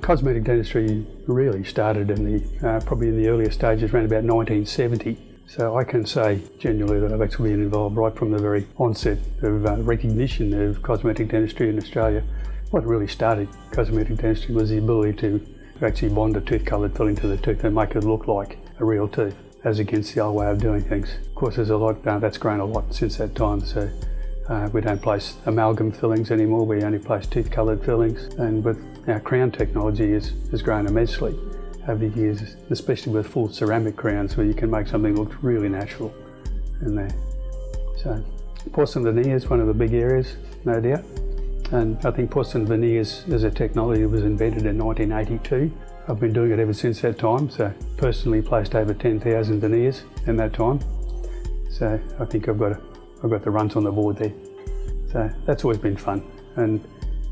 Cosmetic dentistry really started in the probably in the earlier stages around about 1970. So I can say genuinely that I've actually been involved right from the very onset of recognition of cosmetic dentistry in Australia. What really started cosmetic dentistry was the ability to actually bond a tooth-coloured filling to the tooth and make it look like a real tooth, as against the old way of doing things. Of course, there's a lot that's grown a lot since that time. So we don't place amalgam fillings anymore. We only place tooth-coloured fillings, and with our crown technology has grown immensely over the years, especially with full ceramic crowns where you can make something look really natural in there. So porcelain veneers is one of the big areas, no doubt. And I think porcelain veneers as a technology was invented in 1982. I've been doing it ever since that time, so personally placed over 10,000 veneers in that time. So I think I've got the runs on the board there. So that's always been fun. And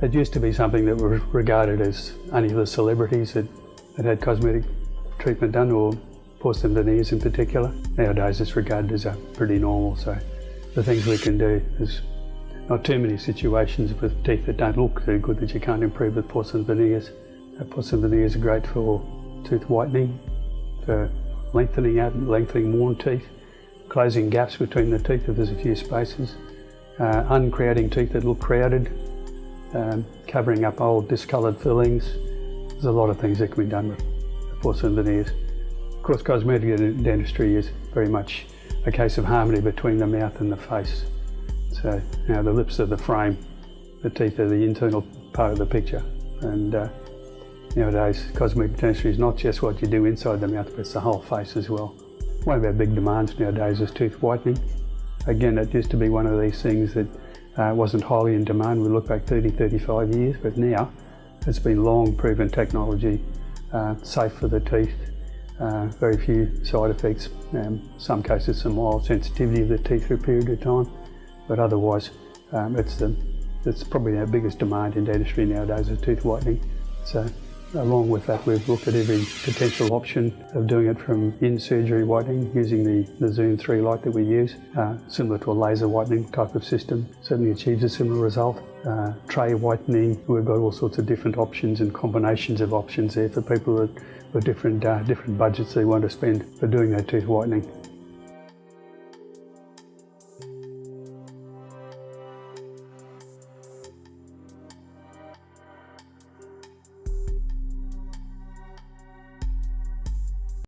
it used to be something that was regarded as only the celebrities that had cosmetic treatment done, or porcelain veneers in particular. Nowadays it's regarded as pretty normal, so the things we can do, there's not too many situations with teeth that don't look too good that you can't improve with porcelain veneers. Porcelain veneers are great for tooth whitening, for lengthening worn teeth, closing gaps between the teeth if there's a few spaces, uncrowding teeth that look crowded, covering up old discoloured fillings. There's a lot of things that can be done with porcelain veneers. Of course, cosmetic dentistry is very much a case of harmony between the mouth and the face. So, the lips are the frame, the teeth are the internal part of the picture. And nowadays, cosmetic dentistry is not just what you do inside the mouth, but it's the whole face as well. One of our big demands nowadays is tooth whitening. Again, it used to be one of these things that wasn't highly in demand. We look back 30, 35 years, but now it's been long proven technology, safe for the teeth, very few side effects, some cases some mild sensitivity of the teeth for a period of time, but otherwise it's probably our biggest demand in dentistry nowadays is tooth whitening. So along with that, we've looked at every potential option of doing it, from in-surgery whitening using the Zoom 3 light that we use, similar to a laser whitening type of system, certainly achieves a similar result. Tray whitening, we've got all sorts of different options and combinations of options there for people with different budgets they want to spend for doing their tooth whitening.